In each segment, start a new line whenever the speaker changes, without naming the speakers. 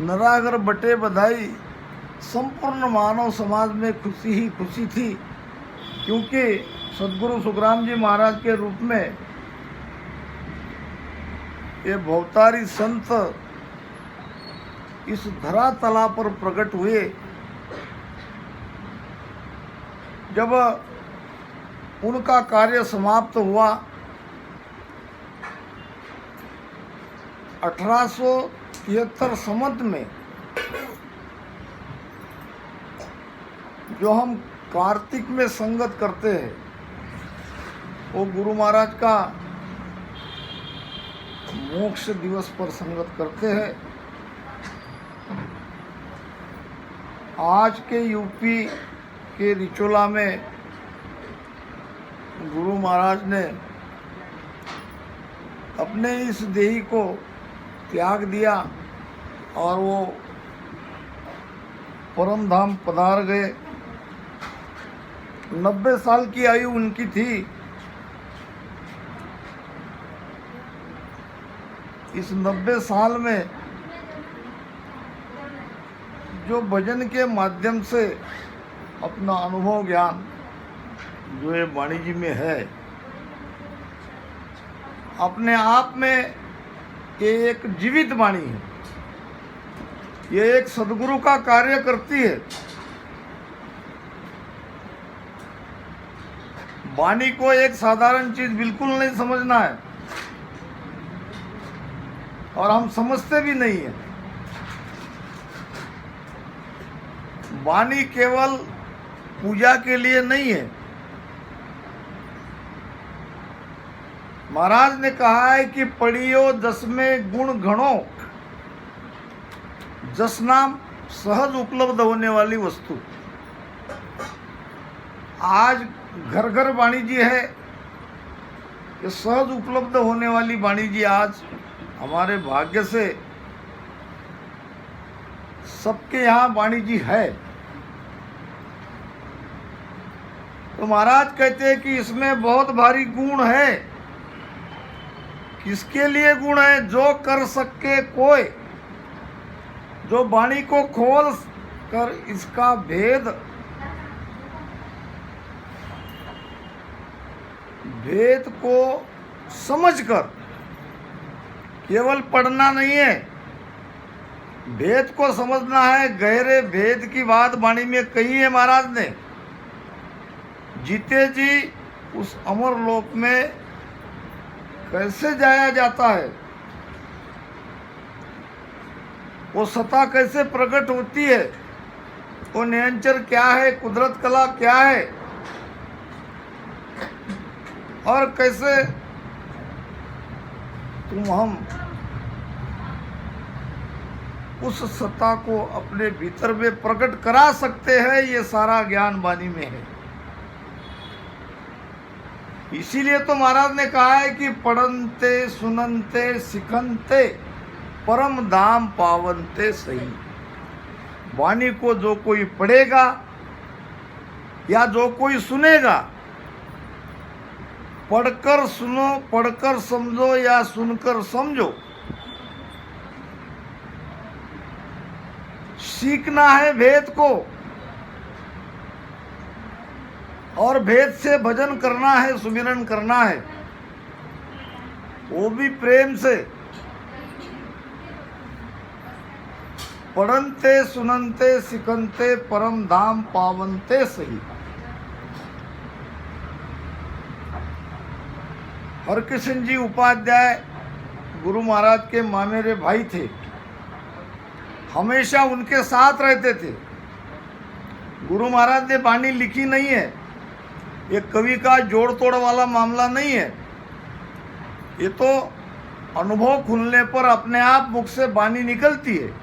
नरागर बटे बधाई। संपूर्ण मानव समाज में खुशी ही खुशी थी, क्योंकि सदगुरु सुखराम जी महाराज के रूप में ये भवतारी संत इस धरातला पर प्रकट हुए। जब उनका कार्य समाप्त हुआ 1873 संवत में, जो हम कार्तिक में संगत करते हैं, वो गुरु महाराज का मोक्ष दिवस पर संगत करते हैं। आज के यूपी के रिचोला में गुरु महाराज ने अपने इस देही को त्याग दिया और वो परम धाम पधार गए। 90 साल की आयु उनकी थी। इस 90 साल में जो भजन के माध्यम से अपना अनुभव ज्ञान जो ये वाणी जी में है, अपने आप में ये एक जीवित वाणी है। ये एक सदगुरु का कार्य करती है। वाणी को एक साधारण चीज बिल्कुल नहीं समझना है, और हम समझते भी नहीं है। वाणी केवल पूजा के लिए नहीं है। महाराज ने कहा है कि पढ़ियो जस में गुण घणो, जस नाम सहज उपलब्ध होने वाली वस्तु। आज घर घर वाणी जी है। ये सहज उपलब्ध होने वाली वाणी जी आज हमारे भाग्य से सबके यहाँ वाणी जी है। तो महाराज कहते हैं कि इसमें बहुत भारी गुण है। किसके लिए गुण है? जो कर सके कोई, जो वाणी को खोल कर इसका भेद को समझकर, केवल पढ़ना नहीं है, भेद को समझना है। गहरे भेद की बात वाणी में कही है महाराज ने। जीते जी उस अमर लोक में कैसे जाया जाता है, वो सत्ता कैसे प्रकट होती है, वो नियंचर क्या है, कुदरत कला क्या है, और कैसे तुम हम उस सत्ता को अपने भीतर में प्रकट करा सकते हैं, ये सारा ज्ञान वाणी में है। इसीलिए तो महाराज ने कहा है कि पढ़नते सुननते सिखनते परम धाम पावनते सही। वाणी को जो कोई पढ़ेगा या जो कोई सुनेगा, पढ़कर सुनो, पढ़कर समझो या सुनकर समझो, सीखना है भेद को, और भेद से भजन करना है, सुमिरन करना है, वो भी प्रेम से। पढ़नते सुननते सिखनते परम धाम पावनते सही। हरकिशन जी उपाध्याय गुरु महाराज के मामेरे भाई थे। हमेशा उनके साथ रहते थे। गुरु महाराज ने वाणी लिखी नहीं है। ये कवि का जोड़ तोड़ वाला मामला नहीं है। ये तो अनुभव खुलने पर अपने आप मुख से वाणी निकलती है,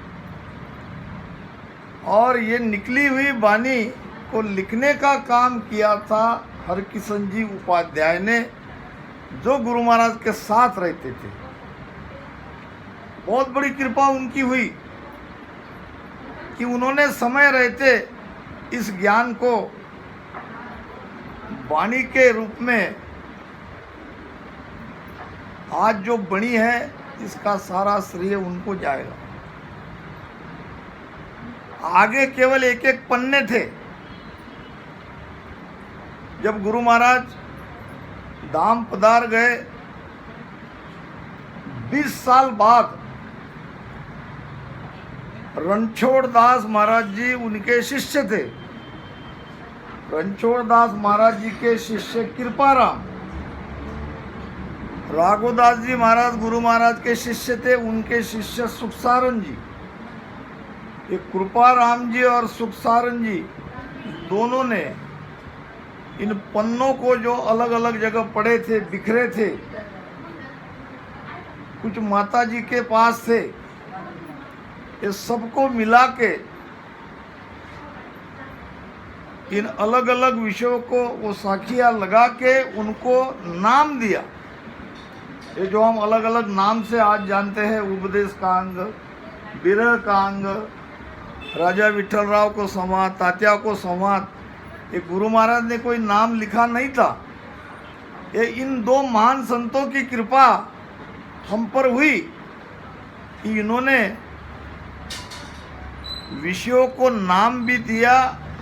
और ये निकली हुई वाणी को लिखने का काम किया था हरकिशन जी उपाध्याय ने, जो गुरु महाराज के साथ रहते थे। बहुत बड़ी कृपा उनकी हुई कि उन्होंने समय रहते इस ज्ञान को वाणी के रूप में आज जो बनी है, इसका सारा श्रेय उनको जाएगा। आगे केवल एक एक पन्ने थे। जब गुरु महाराज धाम पधार गए, 20 साल बाद रणछोड़ दास महाराज जी उनके शिष्य थे। रणछोड़ दास महाराज जी के शिष्य कृपाराम, राघोदास जी महाराज गुरु महाराज के शिष्य थे, उनके शिष्य सुखसारण जी। ये कृपाराम जी और सुखसारण जी दोनों ने इन पन्नों को जो अलग अलग जगह पड़े थे, बिखरे थे, कुछ माता जी के पास थे, ये सबको मिला के इन अलग अलग विषयों को वो साखियाँ लगा के उनको नाम दिया। ये जो हम अलग अलग नाम से आज जानते हैं, उपदेश का अंग, विरह का अंग, राजा विठलराव को संवाद, तात्या को संवाद, ये गुरु महाराज ने कोई नाम लिखा नहीं था। ये इन दो महान संतों की कृपा हम पर हुई कि इन्होंने विषयों को नाम भी दिया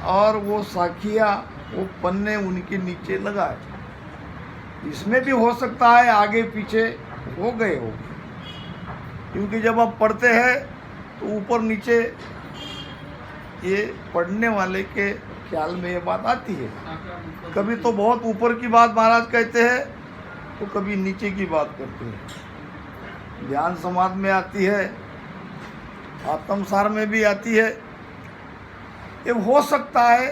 और वो साखियाँ, वो पन्ने उनके नीचे लगाए। इसमें भी हो सकता है आगे पीछे हो गए हो, क्योंकि जब आप पढ़ते हैं तो ऊपर नीचे ये पढ़ने वाले के ख्याल में ये बात आती है। कभी तो बहुत ऊपर की बात महाराज कहते हैं, तो कभी नीचे की बात करते हैं। ध्यान समाधि में आती है, आत्मसार में भी आती है। ये हो सकता है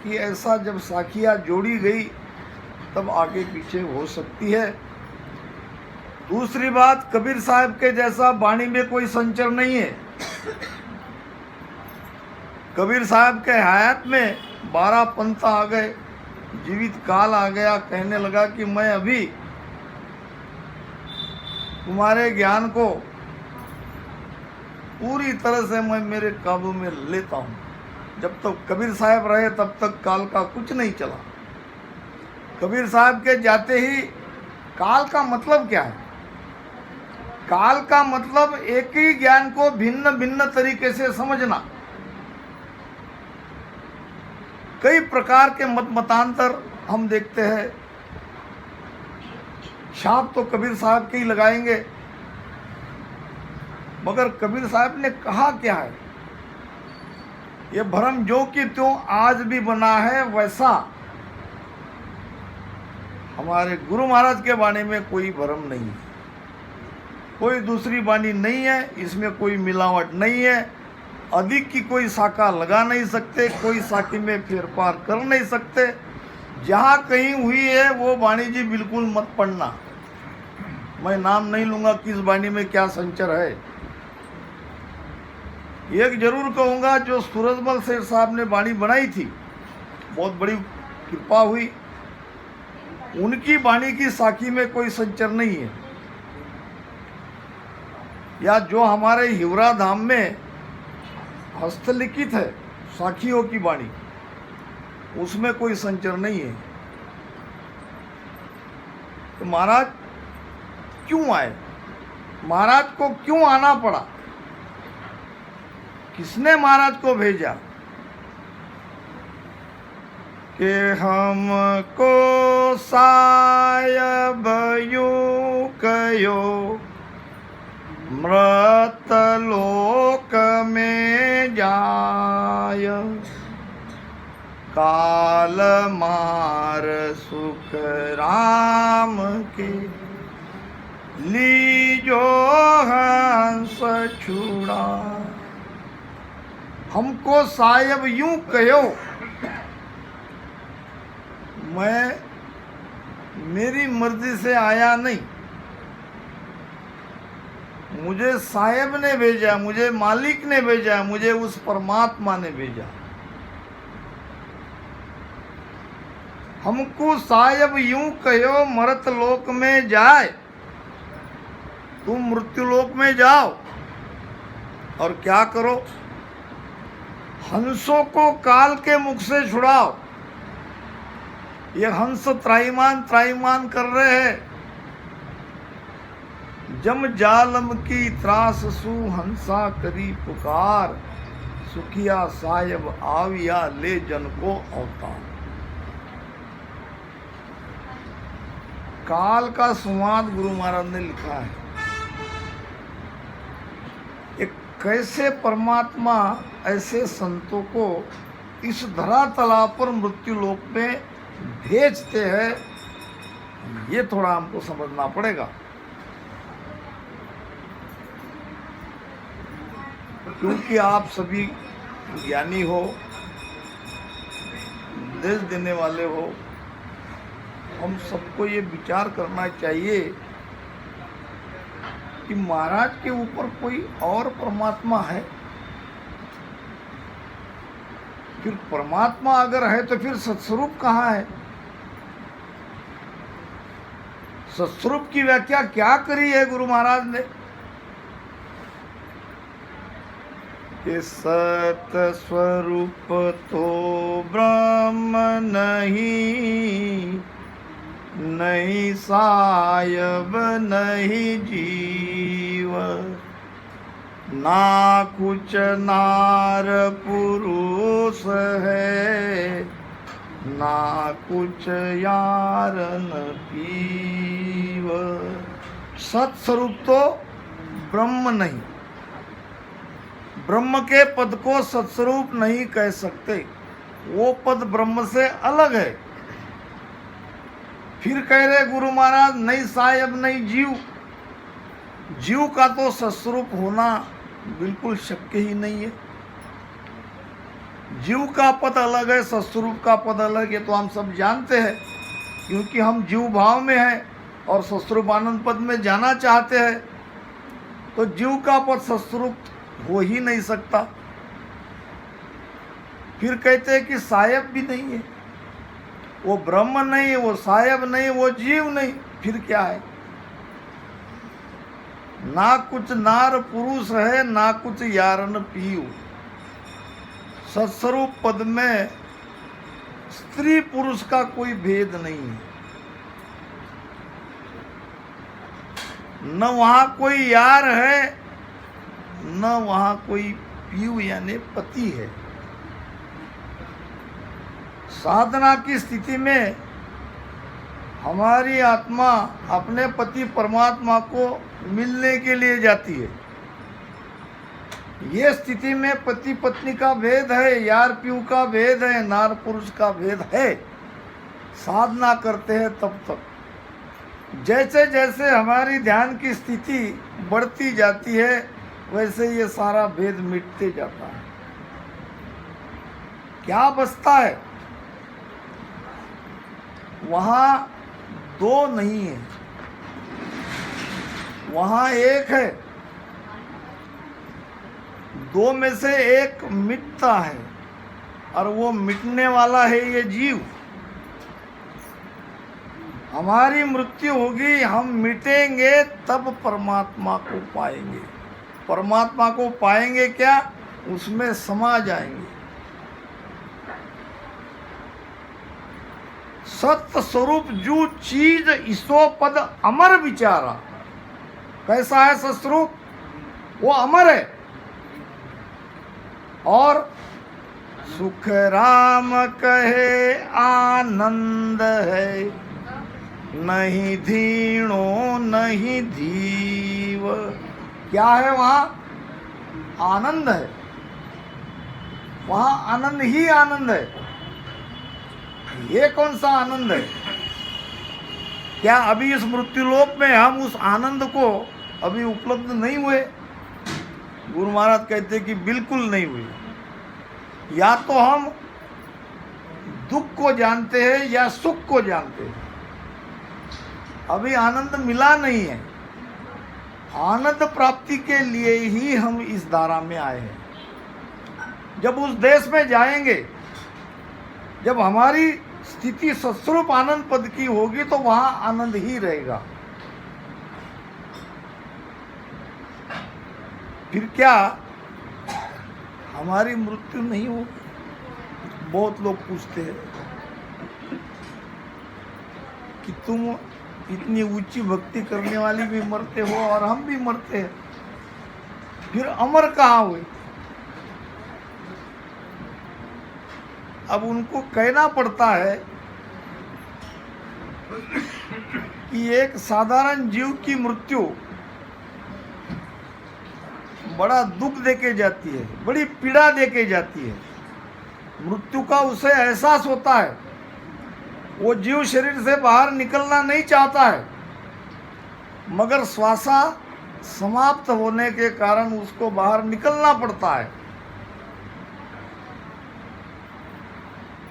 कि ऐसा जब साखियाँ जोड़ी गई तब आगे पीछे हो सकती है। दूसरी बात, कबीर साहब के जैसा वाणी में कोई संचर नहीं है। कबीर साहब के हयात में 12 पंथ आ गए, जीवित काल आ गया, कहने लगा कि मैं अभी तुम्हारे ज्ञान को पूरी तरह से मैं मेरे काबू में लेता हूँ। जब तक कबीर साहब रहे तब तक काल का कुछ नहीं चला। कबीर साहब के जाते ही काल का मतलब क्या है? काल का मतलब एक ही ज्ञान को भिन्न भिन्न तरीके से समझना। कई प्रकार के मतांतर हम देखते हैं। छाप तो कबीर साहब के ही लगाएंगे, मगर कबीर साहब ने कहा क्या है? ये भ्रम जो कि त्यों आज भी बना है, वैसा हमारे गुरु महाराज के वाणी में कोई भ्रम नहीं है, कोई दूसरी वाणी नहीं है, इसमें कोई मिलावट नहीं है। अधिक की कोई शाखा लगा नहीं सकते, कोई शाखी में फेरफार कर नहीं सकते। जहाँ कहीं हुई है वो वाणी जी बिल्कुल मत पढ़ना। मैं नाम नहीं लूँगा किस वाणी में क्या संचर है। एक जरूर कहूँगा, जो सूरजमल सेठ साहब ने वाणी बनाई थी, बहुत बड़ी कृपा हुई, उनकी वाणी की साखी में कोई संचर नहीं है। या जो हमारे हिवरा धाम में हस्तलिखित है साखियों की वाणी, उसमें कोई संचर नहीं है। तो महाराज क्यों आए? महाराज को क्यों आना पड़ा? किसने महाराज को भेजा? कि हमको सायब यूं कयो मृत लोक में जाय, काल मार सुख राम के लीजो हंस छुड़ा। हमको सायब यूं कहो, मैं मेरी मर्जी से आया नहीं, मुझे साहेब ने भेजा, मुझे मालिक ने भेजा, मुझे उस परमात्मा ने भेजा। हमको साहेब यूं कहो मरत लोक में जाए, तुम मृत्यु लोक में जाओ और क्या करो? हंसों को काल के मुख से छुड़ाओ। ये हंस त्राईमान त्राईमान कर रहे हैं। जम जालम की त्रास सु हंसा करी पुकार, सुखिया साहेब आविया ले जन को अवतार। काल का संवाद गुरु महाराज ने लिखा है। एक कैसे परमात्मा ऐसे संतों को इस धरातला पर मृत्यु लोक में भेजते हैं, ये थोड़ा हमको समझना पड़ेगा। क्योंकि आप सभी ज्ञानी हो, देश देने वाले हो, हम सबको ये विचार करना चाहिए कि महाराज के ऊपर कोई और परमात्मा है। फिर परमात्मा अगर है तो फिर सत्स्वरूप कहाँ है? सत्स्वरूप की व्याख्या क्या करी है गुरु महाराज ने? कि सत स्वरूप तो ब्रह्म नहीं, नहीं सायब नहीं जीव, ना कुछ नार पुरुष है, ना कुछ यारन पीव। सत्स्वरूप तो ब्रह्म नहीं, ब्रह्म के पद को सत्स्वरूप नहीं कह सकते, वो पद ब्रह्म से अलग है। फिर कह रहे गुरु महाराज नहीं साहेब नहीं जीव। जीव का तो सत्स्वरूप होना बिल्कुल शक्य ही नहीं है। जीव का पद अलग है, सत्स्वरूप का पद अलग है, तो हम सब जानते हैं। क्योंकि हम जीव भाव में हैं और सत्स्वरूप आनंद पद में जाना चाहते हैं, तो जीव का पद सत्स्वरूप हो ही नहीं सकता। फिर कहते हैं कि साहेब भी नहीं है, वो ब्रह्म नहीं, वो साहेब नहीं, वो जीव नहीं, फिर क्या है? ना कुछ नार पुरुष है, ना कुछ यारन पीयू। सत्स्वरूप पद में स्त्री पुरुष का कोई भेद नहीं है। न वहां कोई यार है, न वहां कोई पीयू यानी पति है। साधना की स्थिति में हमारी आत्मा अपने पति परमात्मा को मिलने के लिए जाती है। ये स्थिति में पति पत्नी का भेद है, यार पीयू का भेद है, नार पुरुष का भेद है। साधना करते हैं तब तक जैसे जैसे हमारी ध्यान की स्थिति बढ़ती जाती है, वैसे ये सारा भेद मिटते जाता है। क्या बचता है? वहां दो नहीं है, वहां एक है। दो में से एक मिटता है और वो मिटने वाला है ये जीव। हमारी मृत्यु होगी, हम मिटेंगे, तब परमात्मा को पाएंगे। परमात्मा को पाएंगे क्या? उसमें समा जाएंगे। सत्य स्वरूप जो चीज इसो पद अमर विचारा। कैसा है सत्स्वरूप? वो अमर है। और सुख राम कहे आनंद है, नहीं धीणो नहीं धीव। क्या है वहां? आनंद है। वहां आनंद ही आनंद है। ये कौन सा आनंद है? क्या अभी इस मृत्युलोक में हम उस आनंद को अभी उपलब्ध नहीं हुए? गुरु महाराज कहते कि बिल्कुल नहीं हुए। या तो हम दुख को जानते हैं या सुख को जानते हैं, अभी आनंद मिला नहीं है। आनंद प्राप्ति के लिए ही हम इस धारा में आए हैं। जब उस देश में जाएंगे, जब हमारी स्थिति सत्स्वरूप आनंद पद की होगी, तो वहां आनंद ही रहेगा। फिर क्या हमारी मृत्यु नहीं होगी? बहुत लोग पूछते हैं कि तुम इतनी ऊंची भक्ति करने वाली भी मरते हो और हम भी मरते हैं, फिर अमर कहाँ हुए? अब उनको कहना पड़ता है कि एक साधारण जीव की मृत्यु बड़ा दुख देके जाती है, बड़ी पीड़ा देके जाती है। मृत्यु का उसे एहसास होता है, वो जीव शरीर से बाहर निकलना नहीं चाहता है, मगर श्वासा समाप्त होने के कारण उसको बाहर निकलना पड़ता है।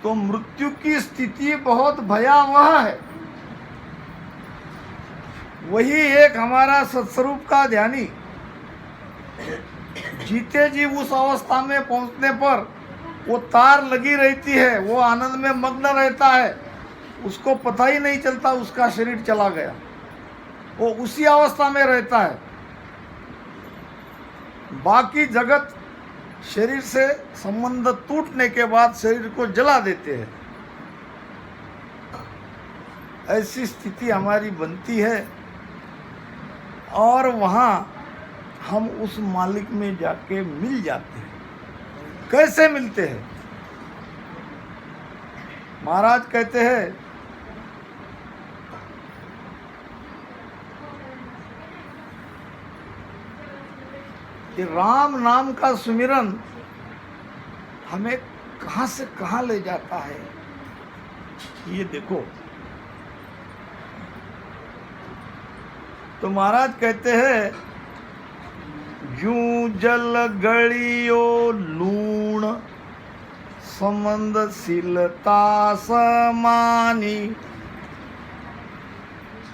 तो मृत्यु की स्थिति बहुत भयावह है। वही एक हमारा सत्स्वरूप का ध्यानी जीते जी उस अवस्था में पहुंचने पर वो तार लगी रहती है, वो आनंद में मग्न रहता है, उसको पता ही नहीं चलता उसका शरीर चला गया, वो उसी अवस्था में रहता है। बाकी जगत शरीर से संबंध टूटने के बाद शरीर को जला देते हैं। ऐसी स्थिति हमारी बनती है और वहाँ हम उस मालिक में जाके मिल जाते हैं। कैसे मिलते हैं? महाराज कहते हैं कि राम नाम का सुमिरन हमें कहाँ से कहाँ ले जाता है। ये देखो, तो महाराज कहते हैं यूं जल गलियो लूण संबंधशीलता समानी,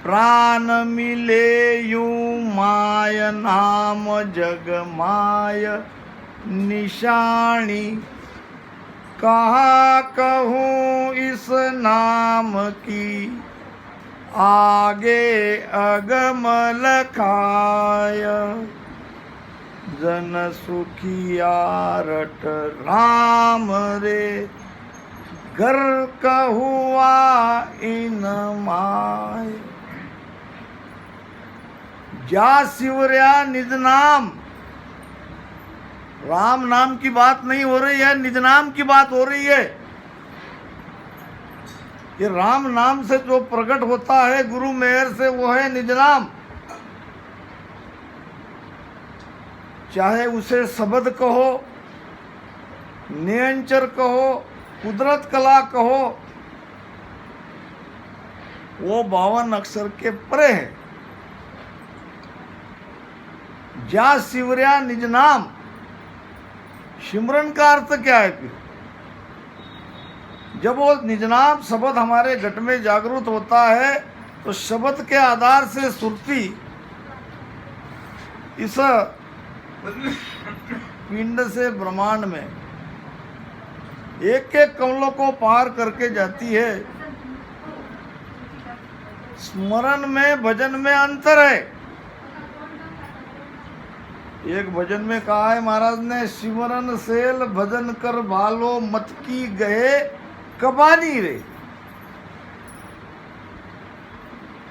प्राण मिले यूं माय नाम जग माय निशानी, कहा कहूँ इस नाम की आगे अगम लखाय, जन सुखिया रट राम रे घर कहुआ इन माय। जा शिवर्या निज नाम, राम नाम की बात नहीं हो रही है, निज नाम की बात हो रही है। ये राम नाम से जो प्रकट होता है गुरु मेहर से, वो है निज नाम। चाहे उसे शब्द कहो, नियंचर कहो, कुदरत कला कहो, वो 52 अक्षर के परे है। जा शिवर्या निज नाम, सिमरन का अर्थ क्या है? फिर जब वो निजनाम शब्द हमारे घट में जागृत होता है तो शब्द के आधार से सुरती इस पिंड से ब्रह्मांड में एक एक कमलों को पार करके जाती है। स्मरण में भजन में अंतर है। एक भजन में कहा है महाराज ने, सिमरन सेल भजन कर भालो मत की गए कबानी रे।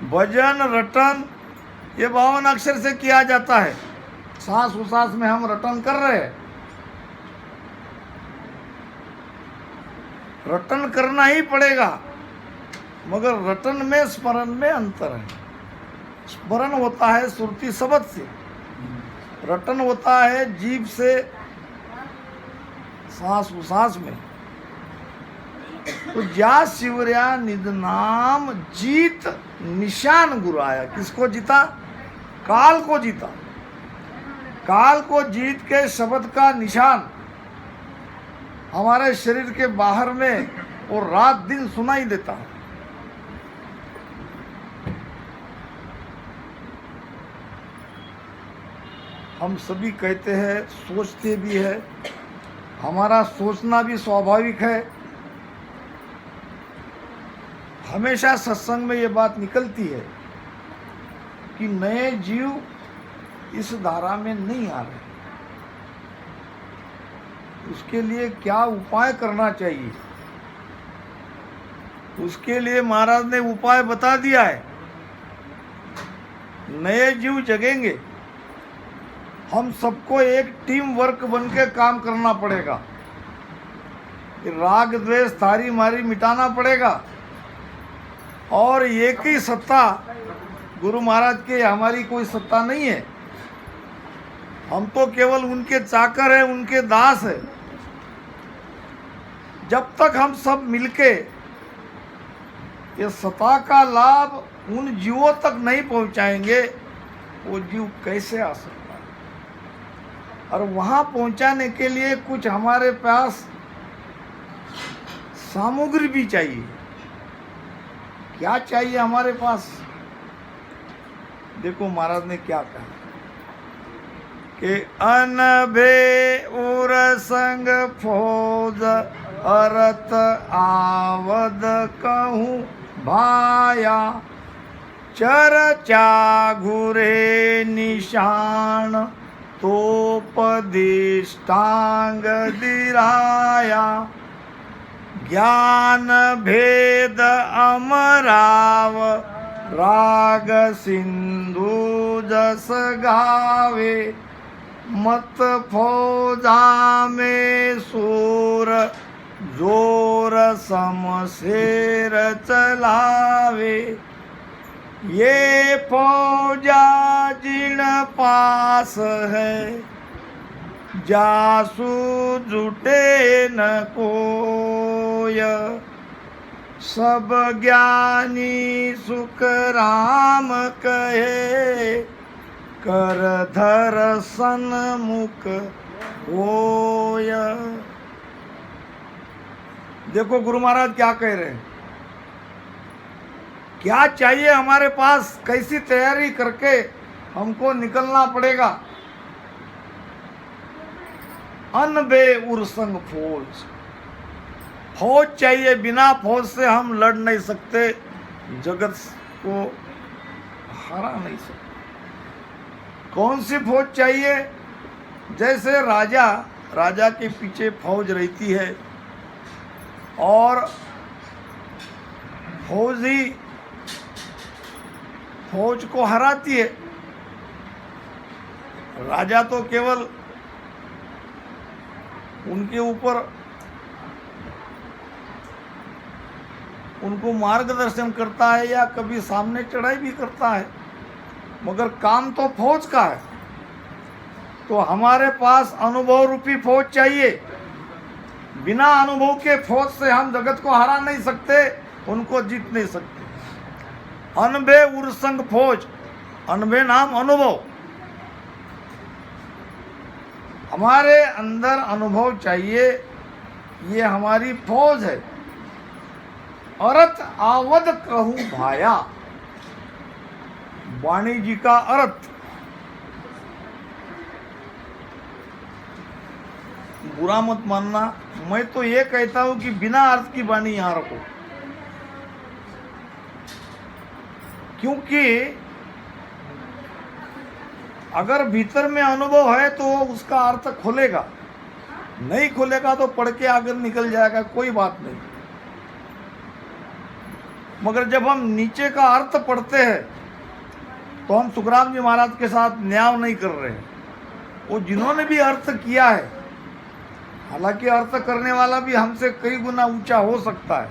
भजन रटन ये 52 अक्षर से किया जाता है। सांस उसास में हम रटन कर रहे हैं, रटन करना ही पड़ेगा, मगर रटन में स्मरण में अंतर है। स्मरण होता है सुरती शब्द से, रटन होता है जीभ से सांस उसास में। तो जा शिवर्या निज नाम जीत निशान गुराया। किसको जीता? काल को जीता। काल को जीत के शब्द का निशान हमारे शरीर के बाहर में और रात दिन सुनाई देता है। हम सभी कहते हैं, सोचते भी है, हमारा सोचना भी स्वाभाविक है। हमेशा सत्संग में ये बात निकलती है कि नए जीव इस धारा में नहीं आ रहे। उसके लिए क्या उपाय करना चाहिए? उसके लिए महाराज ने उपाय बता दिया है। नए जीव जगेंगे, हम सबको एक टीम वर्क बन के काम करना पड़ेगा। कि राग द्वेष तारी मारी मिटाना पड़ेगा, और एक ही सत्ता गुरु महाराज के, हमारी कोई सत्ता नहीं है। हम तो केवल उनके चाकर हैं, उनके दास हैं। जब तक हम सब मिलके ये सत्ता का लाभ उन जीवों तक नहीं पहुंचाएंगे, वो जीव कैसे आ सकता है? और वहां पहुंचाने के लिए कुछ हमारे पास सामग्री भी चाहिए। क्या चाहिए हमारे पास? देखो महाराज ने क्या कहा कि अनभे उर संग फौज अरत आवद कहूँ भाया, चर्चा घुरे निशान तोपदिष्टांग दिराया, ज्ञान भेद अमराव राग सिंधु जस गावे, मत फौजा में सूर जोर समशेर चलावे, ये फौजा जिन पास है जासु जुटे न कोय, सब ज्ञानी सुख राम कहे, कर धर सन्मुख होय। देखो गुरु महाराज क्या कह रहे हैं, क्या चाहिए हमारे पास, कैसी तैयारी करके हमको निकलना पड़ेगा। अनबे उरसंग फौज, फौज चाहिए। बिना फौज से हम लड़ नहीं सकते, जगत को हरा नहीं सकते। कौन सी फौज चाहिए? जैसे राजा के पीछे फौज रहती है, और फौज ही फौज को हराती है। राजा तो केवल उनके ऊपर उनको मार्गदर्शन करता है या कभी सामने चढ़ाई भी करता है, मगर काम तो फौज का है। तो हमारे पास अनुभव रूपी फौज चाहिए। बिना अनुभव के फौज से हम जगत को हरा नहीं सकते, उनको जीत नहीं सकते। अनबे उरसंग फौज, अनबे नाम अनुभव। हमारे अंदर अनुभव चाहिए, ये हमारी फौज है। अरत आवद कहूँ भाया, वाणी जी का अर्थ। बुरा मत मानना, मैं तो ये कहता हूं कि बिना अर्थ की वाणी यहां रखो, क्योंकि अगर भीतर में अनुभव है तो उसका अर्थ खुलेगा, नहीं खुलेगा तो पढ़ के आगे निकल जाएगा, कोई बात नहीं। मगर जब हम नीचे का अर्थ पढ़ते हैं तो हम सुखराम जी महाराज के साथ न्याय नहीं कर रहे हैं। वो जिन्होंने भी अर्थ किया है, हालांकि अर्थ करने वाला भी हमसे कई गुना ऊंचा हो सकता है,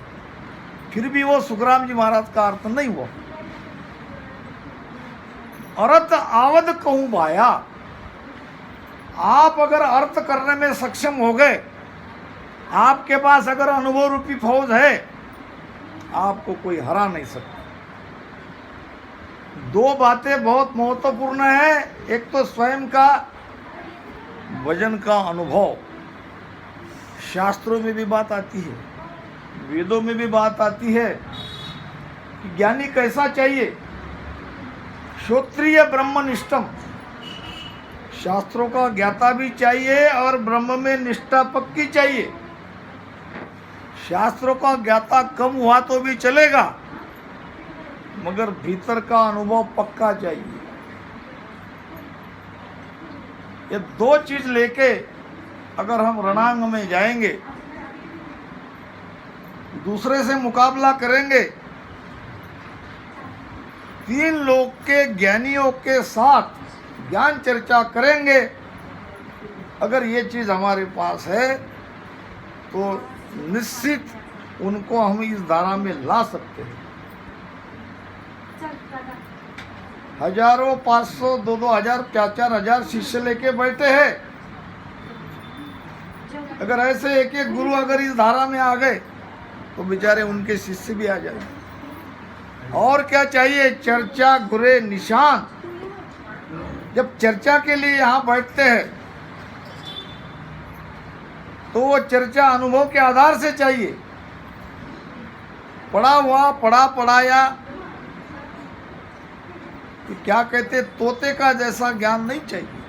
फिर भी वो सुखराम जी महाराज का अर्थ नहीं हुआ। अर्थ आवद कहूँ भाया, आप अगर अर्थ करने में सक्षम हो गए, आपके पास अगर अनुभव रूपी फौज है, आपको कोई हरा नहीं सकता। दो बातें बहुत महत्वपूर्ण है। एक तो स्वयं का वजन का अनुभव, शास्त्रों में भी बात आती है, वेदों में भी बात आती है कि ज्ञानी कैसा चाहिए। श्रोत्रिय ब्रह्मनिष्ठम, शास्त्रों का ज्ञाता भी चाहिए और ब्रह्म में निष्ठा पक्की चाहिए। शास्त्रों का ज्ञाता कम हुआ तो भी चलेगा, मगर भीतर का अनुभव पक्का चाहिए। ये दो चीज लेके अगर हम रणांग में जाएंगे, दूसरे से मुकाबला करेंगे, तीन लोग के ज्ञानियों के साथ ज्ञान चर्चा करेंगे, अगर ये चीज हमारे पास है तो निश्चित उनको हम इस धारा में ला सकते हैं। हजारों 500 2-2 हजार 4-4 हजार शिष्य लेके बैठे हैं। अगर ऐसे एक एक गुरु अगर इस धारा में आ गए तो बेचारे उनके शिष्य भी आ जाएंगे। और क्या चाहिए? चर्चा गुरे निशान। जब चर्चा के लिए यहाँ बैठते हैं तो वो चर्चा अनुभव के आधार से चाहिए। पढ़ा हुआ पढ़ा पढ़ाया कि क्या कहते तोते का जैसा ज्ञान नहीं चाहिए।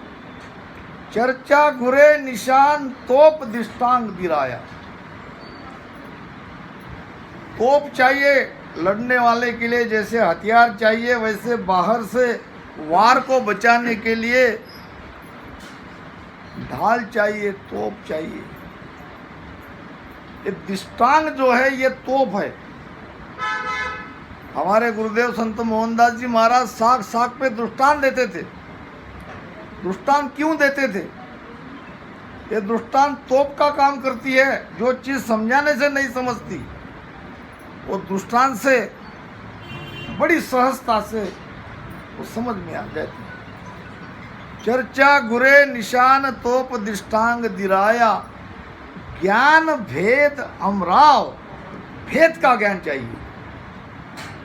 चर्चा गुरे निशान तोप दृष्टांग दिराया। तोप चाहिए लड़ने वाले के लिए, जैसे हथियार चाहिए वैसे बाहर से वार को बचाने के लिए ढाल चाहिए, तोप चाहिए। ये दृष्टांग जो है ये तोप है। हमारे गुरुदेव संत मोहनदास जी महाराज साख साख पे दृष्टांत देते थे। दृष्टांत क्यों देते थे? ये दृष्टांत तोप का काम करती है। जो चीज समझाने से नहीं समझती वो दृष्टांत से बड़ी सहजता से वो समझ में आ जाती है। चर्चा गुरे निशान तोप दृष्टांग दिराया। ज्ञान भेद अमराव। भेद का ज्ञान चाहिए।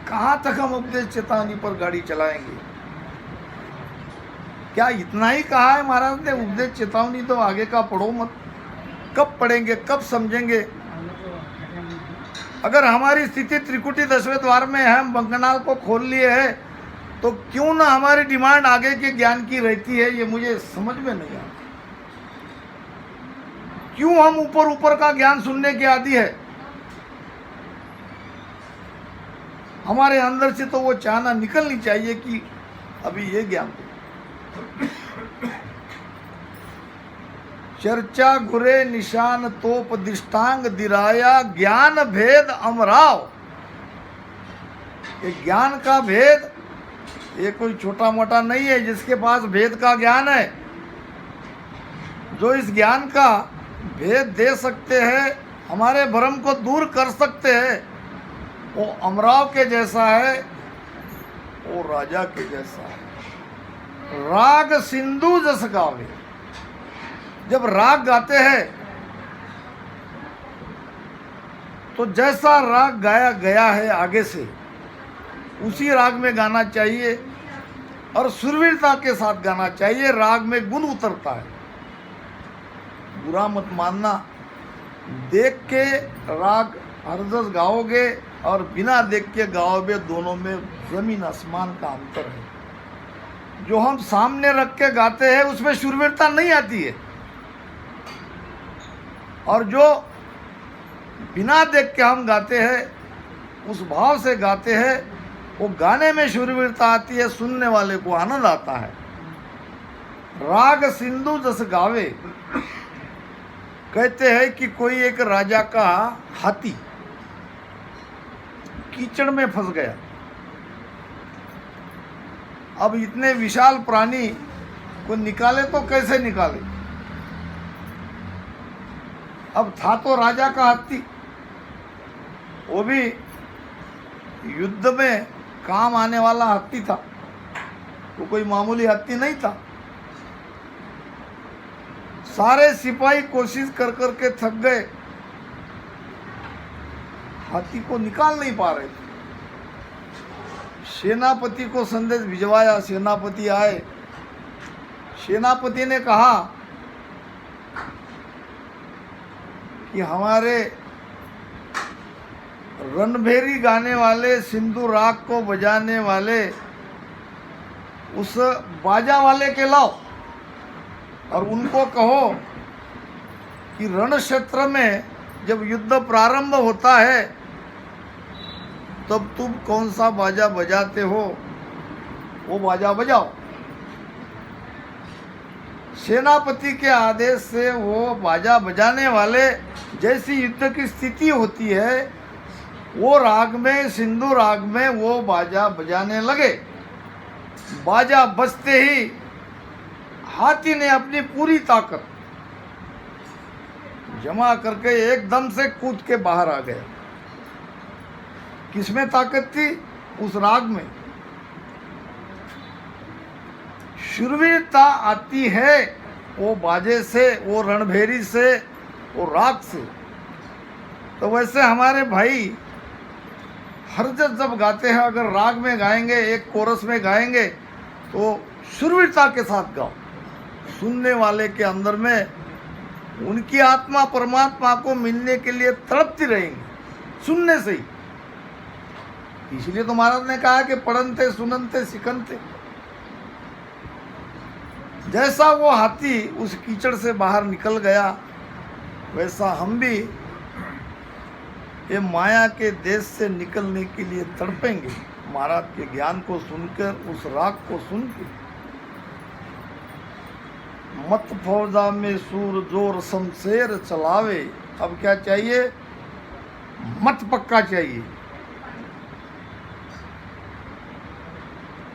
कहाँ तक हम उपदेश चेतावनी पर गाड़ी चलाएंगे? क्या इतना ही कहा है महाराज ने? उपदेश चेतावनी तो आगे का पढ़ो मत। कब पढ़ेंगे, कब समझेंगे? अगर हमारी स्थिति त्रिकुटी 10वें द्वार में है, हम बंकनाल को खोल लिए है, तो क्यों ना हमारी डिमांड आगे के ज्ञान की रहती है? ये मुझे समझ में नहीं आता। क्यों हम ऊपर ऊपर का ज्ञान सुनने के आदी है? हमारे अंदर से तो वो चाहना निकलनी चाहिए कि अभी ये ज्ञान। चर्चा गुरे निशान तोप दृष्टांग दिराया। ज्ञान भेद अमराव। ये ज्ञान का भेद ये कोई छोटा मोटा नहीं है। जिसके पास भेद का ज्ञान है, जो इस ज्ञान का भेद दे सकते हैं, हमारे भ्रम को दूर कर सकते हैं, वो अमराव के जैसा है, वो राजा के जैसा है। राग सिंधु जस गावे। जब राग गाते हैं तो जैसा राग गाया गया है आगे से उसी राग में गाना चाहिए और सुरवीरता के साथ गाना चाहिए। राग में गुण उतरता है। बुरा मत मानना। देख के राग हरदस गाओगे और बिना देख के गाओगे, दोनों में जमीन आसमान का अंतर है। जो हम सामने रख के गाते हैं उसमें शूरवीरता नहीं आती है, और जो बिना देख के हम गाते हैं उस भाव से गाते हैं, वो गाने में शूरवीरता आती है, सुनने वाले को आनंद आता है। राग सिंधु जस गावे। कहते हैं कि कोई एक राजा का हाथी कीचड़ में फंस गया। अब इतने विशाल प्राणी को निकाले तो कैसे निकाले? अब था तो राजा का हाथी, वो भी युद्ध में काम आने वाला हाथी था, वो कोई मामूली हाथी नहीं था। सारे सिपाही कोशिश कर कर के थक गए, हाथी को निकाल नहीं पा रहे थे। सेनापति को संदेश भिजवाया, सेनापति आए। सेनापति ने कहा कि हमारे रणभेरी गाने वाले, सिंधु राग को बजाने वाले उस बाजा वाले के लाओ और उनको कहो कि रण क्षेत्र में जब युद्ध प्रारंभ होता है तब तुम कौन सा बाजा बजाते हो वो बाजा बजाओ। सेनापति के आदेश से वो बाजा बजाने वाले जैसी युद्ध की स्थिति होती है वो राग में, सिंधु राग में वो बाजा बजाने लगे। बाजा बजते ही हाथी ने अपनी पूरी ताकत जमा करके एकदम से कूद के बाहर आ गया। किसमें ताकत थी? उस राग में। शूरवीरता आती है वो बाजे से, वो रणभेरी से, वो राग से। तो वैसे हमारे भाई हरजत जब गाते हैं, अगर राग में गाएंगे, एक कोरस में गाएंगे, तो शूरवीरता के साथ गाओ। सुनने वाले के अंदर में उनकी आत्मा परमात्मा को मिलने के लिए तड़पती रहेंगी सुनने से ही। इसलिए तो महाराज ने कहा कि पढ़नते सुननते सिखनते। जैसा वो हाथी उस कीचड़ से बाहर निकल गया, वैसा हम भी ये माया के देश से निकलने के लिए तड़पेंगे, महाराज के ज्ञान को सुनकर, उस राग को सुन के। मत फौजा में सूर जोर शमशेर चलावे। अब क्या चाहिए? मत पक्का चाहिए।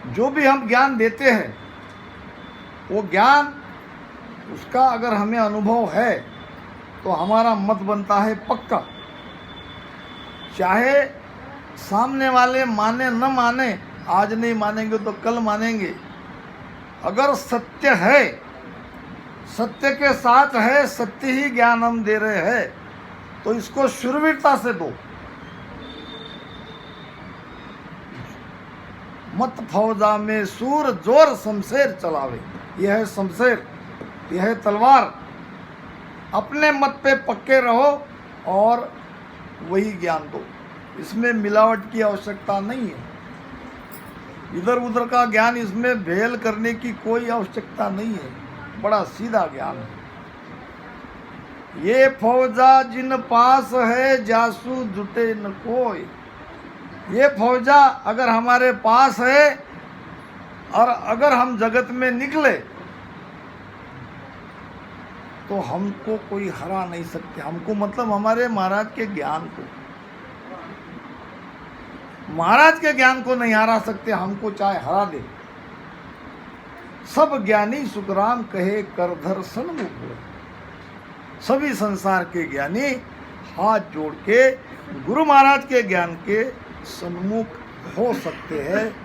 जो भी हम ज्ञान देते हैं, वो ज्ञान उसका अगर हमें अनुभव है तो हमारा मत बनता है पक्का। चाहे सामने वाले माने न माने, आज नहीं मानेंगे तो कल मानेंगे। अगर सत्य है, सत्य के साथ है, सत्य ही ज्ञान हम दे रहे हैं, तो इसको शूरवीरता से दो। मत फौजा में सूर जोर शमशेर चलावे। यह है शमशेर, यह है तलवार। अपने मत पे पक्के रहो और वही ज्ञान दो। इसमें मिलावट की आवश्यकता नहीं है। इधर उधर का ज्ञान इसमें भेल करने की कोई आवश्यकता नहीं है। बड़ा सीधा ज्ञान है। ये फौजा जिन पास है, जासू जुटे न कोई। ये फौजा अगर हमारे पास है और अगर हम जगत में निकले तो हमको कोई हरा नहीं सकते। हमको मतलब हमारे महाराज के ज्ञान को, महाराज के ज्ञान को नहीं हरा सकते। हमको चाहे हरा दे। सब ज्ञानी सुखराम कहे करधर सन्मुख। सभी संसार के ज्ञानी हाथ जोड़ के गुरु महाराज के ज्ञान के सन्मुख हो सकते हैं।